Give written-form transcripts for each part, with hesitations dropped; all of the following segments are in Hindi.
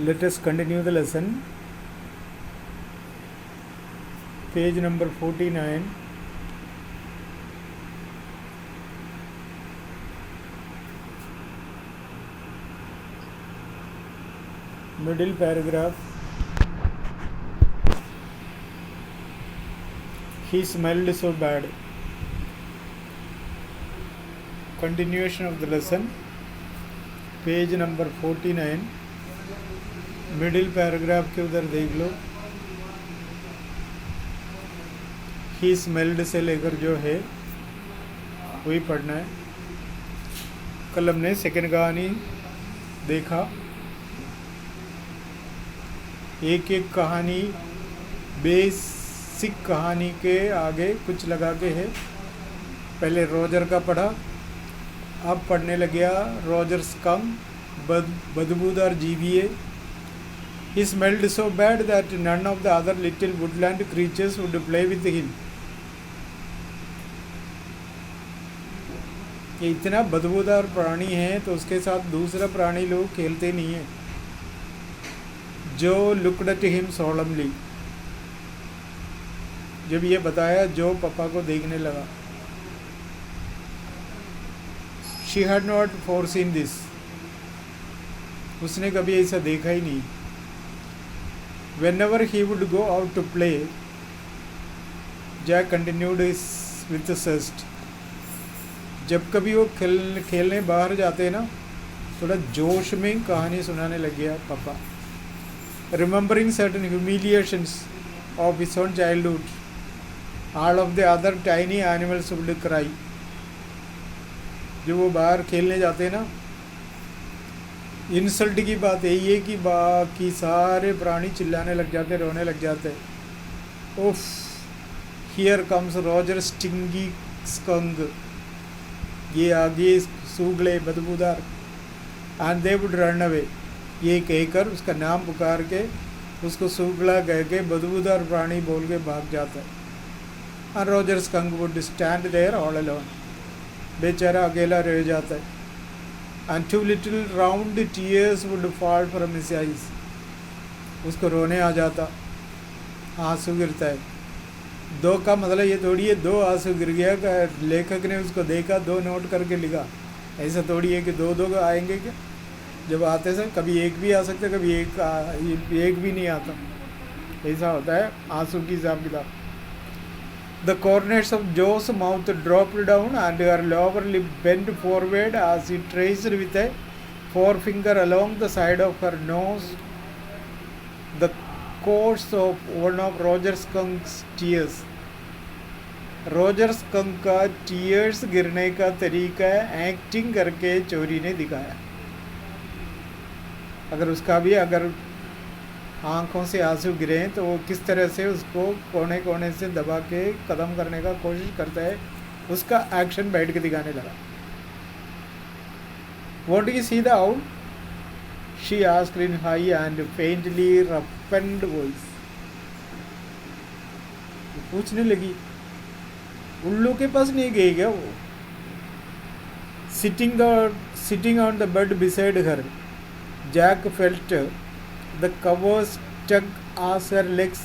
Let us continue the lesson. Page number 49. Middle paragraph. He smelled so bad. Continuation of the lesson. Page number 49. Middle paragraph के उधर देख लो. ही स्मेल्ड से लेकर जो है वही पढ़ना है. कल हमने सेकेंड कहानी देखा. एक एक कहानी बेसिक कहानी के आगे कुछ लगा के है. पहले रॉजर का पढ़ा, अब पढ़ने लग गया रॉजर स्कंक, बदबूदार GVA. He smelled so bad that none of the other little woodland creatures would play with him. ये इतना बदबूदार प्राणी है तो उसके साथ दूसरा प्राणी लोग खेलते नहीं हैं. जो looked at him solemnly. जब ये बताया जो पापा को देखने लगा. She had not foreseen this. उसने कभी ऐसा देखा ही नहीं. Whenever he would go out to play, Jack continued with the zest. जब कभी वो खेलने बाहर जाते ना, थोड़ा जोश में कहानी सुनाने लग गया पापा. Remembering certain humiliations of his own childhood, all of the other tiny animals would cry. जब वो बाहर खेलने जाते ना, इंसल्ट की बात यही है कि बाकी सारे प्राणी चिल्लाने लग जाते, रोने लग जाते. उफ, here comes Roger stingy skunk. ये आगे सूगले बदबूदार. And they would run away. ये कहकर उसका नाम पुकार के उसको सूगला कह के बदबूदार प्राणी बोल के भाग जाता है. And Roger Skunk would stand there all alone. बेचारा अकेला रह जाता है. And two little round tears would fall from his eyes. उसको रोने आ जाता, आंसू गिरता है. दो का मतलब ये थोड़ी है दो आंसू गिर गया का लेखक ने उसको देखा, दो नोट करके लिखा. ऐसा थोड़ी है कि दो दो आएंगे क्या. जब आते से कभी एक भी आ सकता, कभी एक भी नहीं आता. ऐसा होता है आंसू की हिसाब किताब. The corners of Joe's mouth dropped down and her lower lip bent forward as he traced with a forefinger along the side of her nose the course of one of Roger Skunk's tears. Roger Skunk का टीयर्स गिरने का तरीका एक्टिंग करके चोरी ने दिखाया. अगर आंखों से आंसू गिरे तो वो किस तरह से उसको कोने कोने से दबा के ख़त्म करने का कोशिश करता है, उसका एक्शन बैठ के दिखाने लगा. What do you see the owl? She asked in high and faintly roughened voice. पूछने लगी, उल्लू के पास नहीं गई क्या वो? Sitting on the bed beside her, Jack felt the covers tug as her legs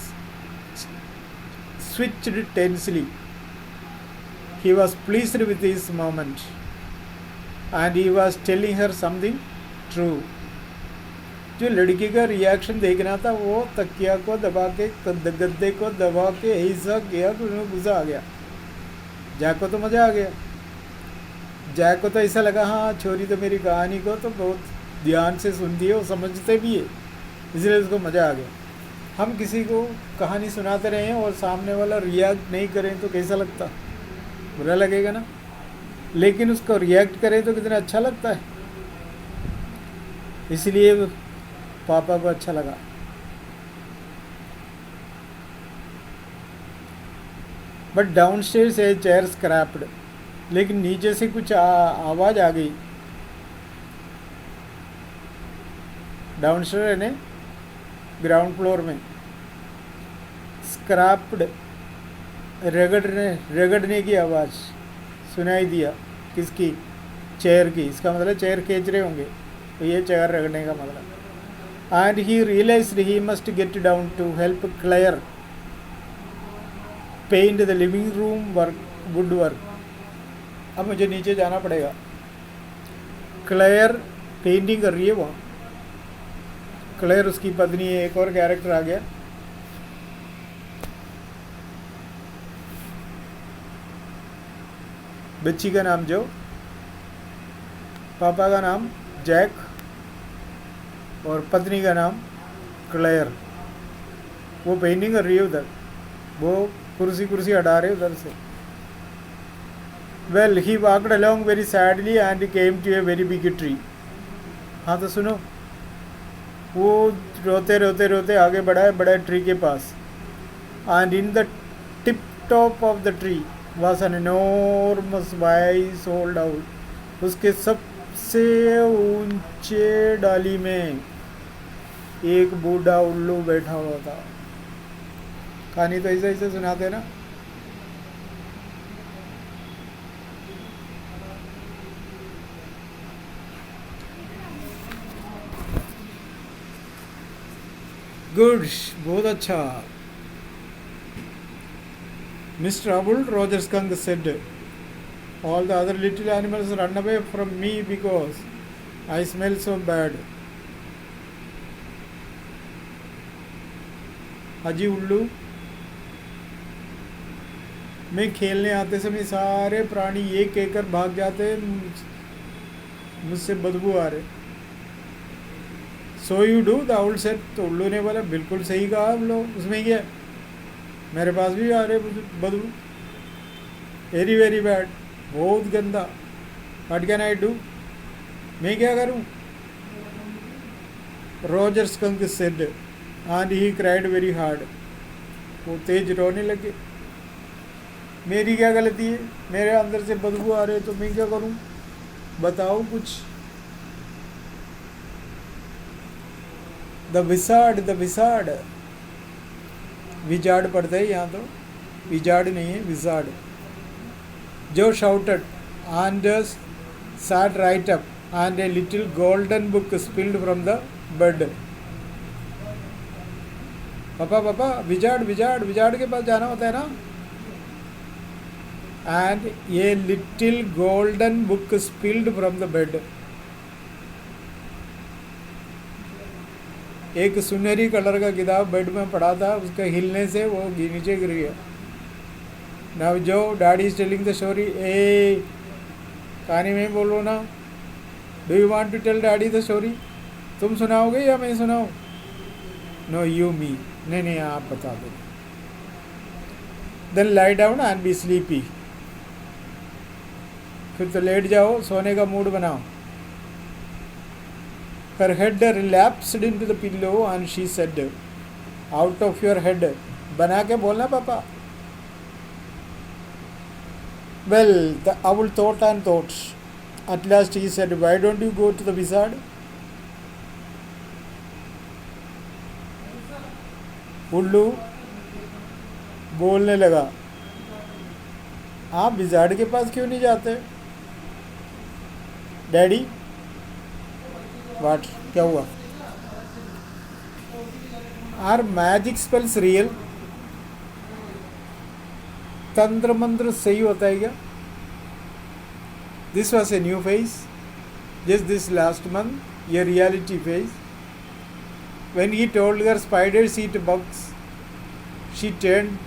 switched tensely. He was pleased with this moment, and he was telling her something true. जो लड़की का रिएक्शन देखना था वो तकिया को दबा के गद्दे को दबा के ऐसा किया कि उन्हें गुस्सा आ गया. जैक को तो मज़ा आ गया. जैक को तो ऐसा लगा हाँ छोरी तो मेरी कहानी को तो बहुत ध्यान से सुनती है, वो समझते भी है, इसलिए उसको मज़ा आ गया. हम किसी को कहानी सुनाते रहे और सामने वाला रिएक्ट नहीं करें तो कैसा लगता, बुरा लगेगा ना. लेकिन उसको रिएक्ट करें तो कितना अच्छा लगता है. इसलिए पापा को अच्छा लगा. But downstairs a chair scraped. लेकिन नीचे से कुछ आवाज़ आ गई. डाउनस्टेयर ने ग्राउंड फ्लोर में. स्क्रैप्ड रगड़ने की आवाज़ सुनाई दिया. किसकी? चेयर की. इसका मतलब चेयर खींच रहे होंगे तो ये चेयर रगड़ने का मतलब. and he realized he must get down to help Claire paint the living room woodwork. अब मुझे नीचे जाना पड़ेगा. क्लेयर पेंटिंग कर रही है वहाँ. क्लेयर उसकी पत्नी है. एक और कैरेक्टर आ गया. बच्ची का नाम जो, पापा का नाम जैक और पत्नी का नाम क्लेयर. वो पेंटिंग कर रही है उधर. वो कुर्सी हटा रहे उधर से. Well he walked along very sadly and came to a very big tree. हाँ तो सुनो. वो रोते आगे बढ़ा है बड़ा ट्री के पास. And in the tip top of the tree was an enormous wise old owl. उसके सबसे ऊंचे डाली में एक बूढ़ा उल्लू बैठा हुआ था. कहानी तो ऐसे सुनाते ना. गुड, बहुत अच्छा. Mr. Owl, Roger Skunk said, all the other little animals run away from me because I smell so bad. हाजी उल्लू, मैं खेलने आते समय सारे प्राणी एक कहकर भाग जाते, मुझसे बदबू आ रहे. So you do, the owl said. तो उल्लू ने बोला बिल्कुल सही कहा आप लोग. उसमें क्या, मेरे पास भी आ रहे बदबू. वेरी वेरी बैड, बहुत गंदा. व्हाट कैन आई डू, मैं क्या करूं. Roger skunk said and he cried very hard. वो तेज रोने लगे. मेरी क्या गलती है, मेरे अंदर से बदबू आ रहे तो मैं क्या करूं, बताओ कुछ. द विसार्ड. विजार्ड पढ़ते हैं यहाँ तो, विजार्ड नहीं है, विजार्ड. जो shouted and sat right up and a little golden book spilled from the bed. पापा विजार्ड के पास जाना होता है ना. एंड ये little golden book spilled from the bed. एक सुनहरी कलर का किताब बेड में पड़ा था, उसके हिलने से वो नीचे गिर गया. Now Jo daddy is telling the story. ए कहानी में बोलो ना. Do you want to tell daddy the story. तुम सुनाओगे या मैं सुनाऊँ. No you me. नहीं आप बता दो. Then lie down and be sleepy. फिर तो लेट जाओ, सोने का मूड बनाओ. Her head relapsed into the pillow and she said, out of your head. बना के बोलना पापा. Well, the owl thought and thought. At last he said, why don't you go to the wizard? उल्लू बोलने लगा, आप विजार्ड के पास क्यों नहीं जाते. डैडी वाट, क्या हुआ. Are magic spells real. तंत्र मंत्र सही होता है क्या. This was a new phase. Just this last month ये reality phase. When he told her spiders eat bugs, she turned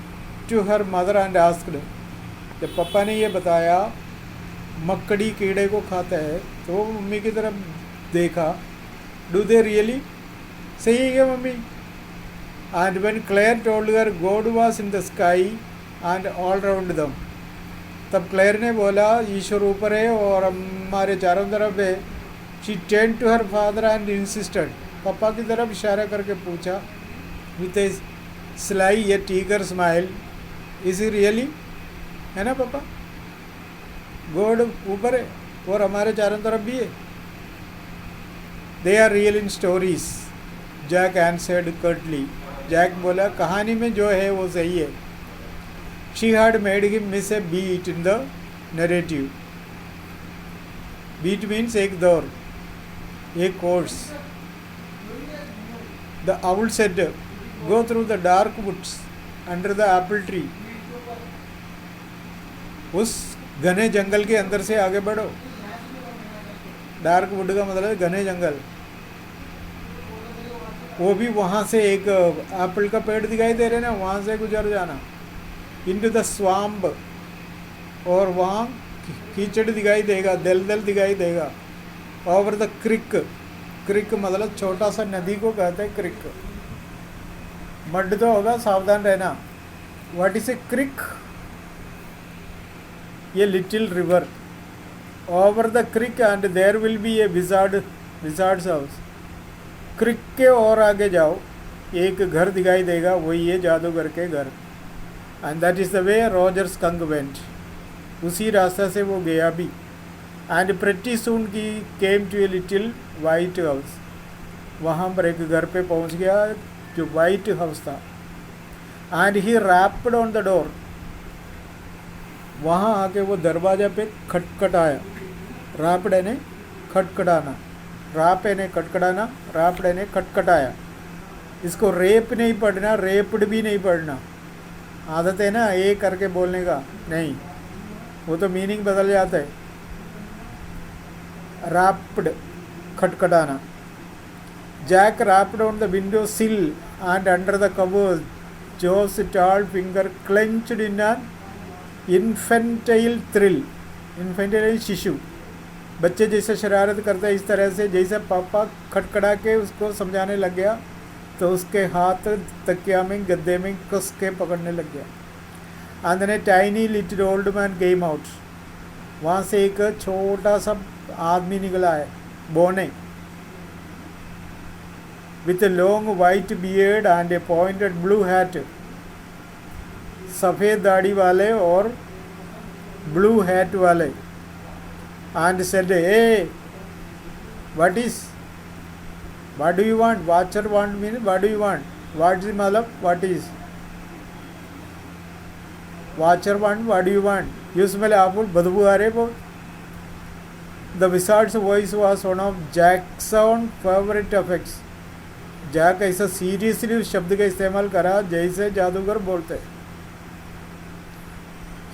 to her mother and asked. जब पापा ने ये बताया मकड़ी कीड़े को खाता है, तो वो मम्मी की तरफ देखा. डू दे रियली, सही है क्या मम्मी. And when Claire told her God was in the sky and all round them, तब क्लेयर ने बोला ईश्वर ऊपर है और हमारे चारों तरफ है. She turned to her father and insisted. पापा की तरफ इशारा करके पूछा with a sly a tiger smile, is he really, है ना पापा. गॉड ऊपर है और हमारे चारों तरफ भी है. They are real in stories, Jack answered curtly. Jack बोला कहानी में जो है वो सही है. She had made him miss a beat in the narrative. Beat means एक दौर, एक कोर्स. The owl said, "Go through the dark woods under the apple tree." उस घने जंगल के अंदर से आगे बढ़ो। डार्क वुड का मतलब है घने जंगल। वो भी वहाँ से एक एप्पल का पेड़ दिखाई दे रहे ना, वहाँ से गुजर जाना। इनटू द स्वाम्ब, और वहाँ कीचड़ दिखाई देगा, दलदल दिखाई देगा। ओवर द क्रिक, क्रिक मतलब छोटा सा नदी को कहते हैं क्रिक। मड तो होगा, सावधान रहना। What is a creek? ये little river. Over the creek and there will be a wizard's house. Creek के और आगे जाओ, एक घर दिखाई देगा, वही है जादूगर के घर। And that is the way Roger skunk went. उसी रास्ते से वो गया भी। एंड प्रेटी सून की came to a little white house. वहाँ पर एक घर पे पहुँच गया जो वाइट हाउस था। And he rapped on the door. वहाँ आके वो दरवाजा पे खटखटाया। रैप्ड ने खटखटाना, राप ने खटखटाना, रैप्ड ने खटखटाया। इसको रेप नहीं पढ़ना, रेप्ड भी नहीं पढ़ना। आदत है ना ए करके बोलने का, नहीं, वो तो मीनिंग बदल जाता है। रैप्ड खटखटाना। Jack rapped on the window sill and under the covers, Jo's tall finger clenched in an infantile thrill. Infantile शिशु, बच्चे जैसे शरारत करते हैं इस तरह से। जैसे पापा खटखटा के उसको समझाने लग गया तो उसके हाथ तकिया में, गद्दे में कस के पकड़ने लग गया। And then a tiny little old man came out. वहाँ से एक छोटा सा आदमी निकला है, बोने, with a long white beard and a pointed blue hat. सफ़ेद दाढ़ी वाले और ब्लू हैट वाले। And said, a what do you want? Watcher want means what do you want? What is मतलब what is? Watcher want what do you want? ये उसमें आपको बदबू आ रहे वो। The wizard's voice was one of Jackson's favorite effects. Jack ऐसा सीरियसली उस शब्द का इस्तेमाल करा जैसे जादूगर बोलते।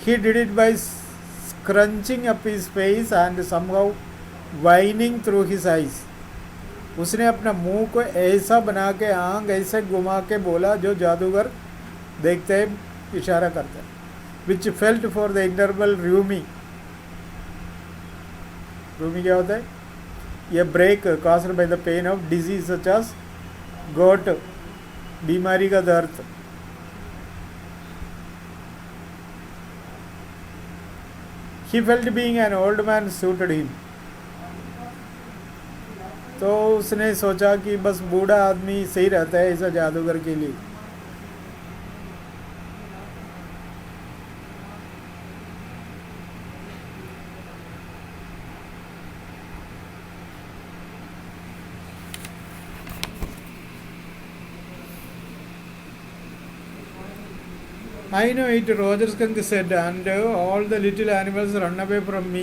He did it by scrunching up his face and somehow whining through his eyes. उसने अपना मुंह को ऐसा बना के, आंख ऐसे घुमा के बोला जो जादूगर देखते हैं, इशारा करते हैं। Which felt for the interval rheumy. Rheumy क्या होता है? यह break caused by the pain of disease such as gout, बीमारी का दर्द। He felt being an old man suited him. तो उसने सोचा कि बस बूढ़ा आदमी सही रहता है ऐसा जादूगर के लिए। I know it, Roger Skunk said, and all the little animals run away from me.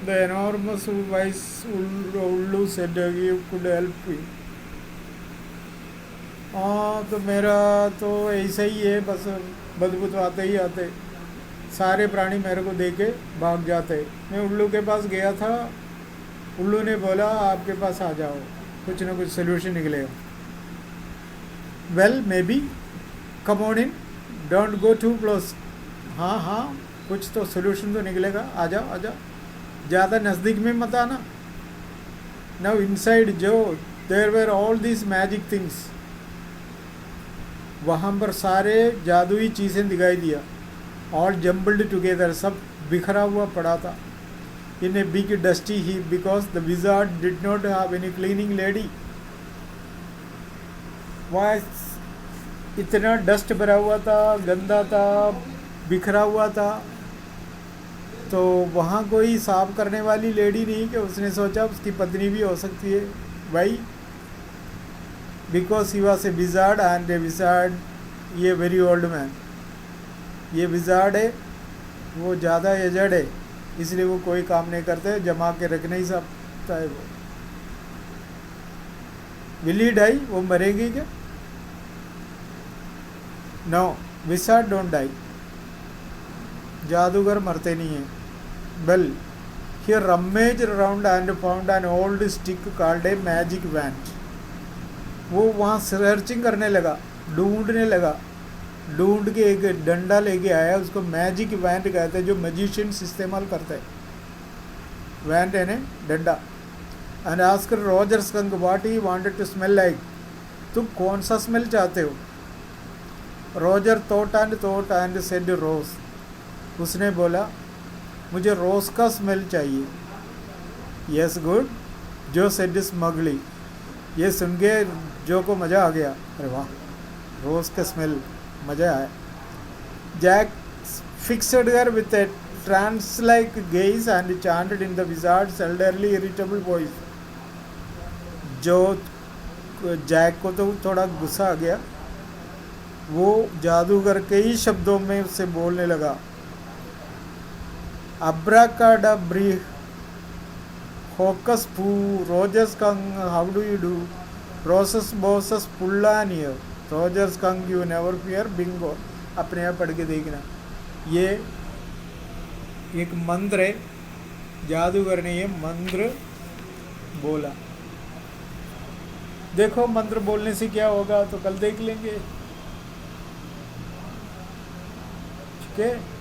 The enormous wise Ullu said, you could help me. हाँ, तो मेरा तो ऐसा ही है, बस बदबू तो आते ही आते। सारे प्राणी मेरे को देख के भाग जाते। मैं उल्लू के पास गया था, उल्लू ने बोला आपके पास आ जाओ, कुछ ना कुछ सोल्यूशन निकलेगा। Well maybe, come on in, don't go too close. हाँ हाँ, कुछ तो सोल्यूशन तो निकलेगा, आ जाओ आ जाओ, ज़्यादा नज़दीक में मत आना। नाउ इनसाइड जो there were all this magic things, वहाँ पर सारे जादुई चीज़ें दिखाई दिया। ऑल जम्बल्ड टुगेदर, सब बिखरा हुआ पड़ा था। In a big dusty heap, because the wizard did not have any cleaning lady. वहाँ इतना डस्ट भरा हुआ था, गंदा था, बिखरा हुआ था, तो वहाँ कोई साफ करने वाली लेडी नहीं। कि उसने सोचा उसकी पत्नी भी हो सकती है भाई, because he was a wizard and A wizard, ये वेरी ओल्ड मैन, ये विजार्ड है, वो ज़्यादा एजड है, इसलिए वो कोई काम नहीं करते, जमा के रख नहीं सकता है वो। विल ही डाई, वो मरेंगे क्या? नो, विजार्ड डोंट डाई, जादूगर मरते नहीं हैं। Well, he rummaged around and found an old stick called a magic wand. वो वहाँ सर्चिंग करने लगा, ढूंढने लगा, ढूंढ के एक डंडा लेके आया, उसको मैजिक वैंड कहते हैं, जो मैजिशियंस इस्तेमाल करते हैं। वैंड यानी डंडा। And asked Roger Skunk what he wanted to smell like, तुम कौन सा स्मेल चाहते हो? Roger thought and said rose, उसने बोला मुझे रोज का स्मेल चाहिए। Yes good, Jo said smugly, ये सुन के जो को मज़ा आ गया, अरे वाह रोज का स्मेल, मज़ा आया। Jack fixed her with a trance like gaze and chanted in the wizard's elderly irritable voice. जो जैक को तो थोड़ा गुस्सा आ गया, वो जादूगर के ही शब्दों में उससे बोलने लगा। अब्राकाडाब्री, होकस पू, रोजर्स कंग, हाउ डू यू डू, रोसस बोसस पुल्लानियर, रोजर्स कंग यू नेवर फियर, बिंगो। अपने आप पढ़ के देखना, ये एक मंत्र है, जादूगर ने ये मंत्र बोला। देखो मंत्र बोलने से क्या होगा तो कल देख लेंगे, ठीक है।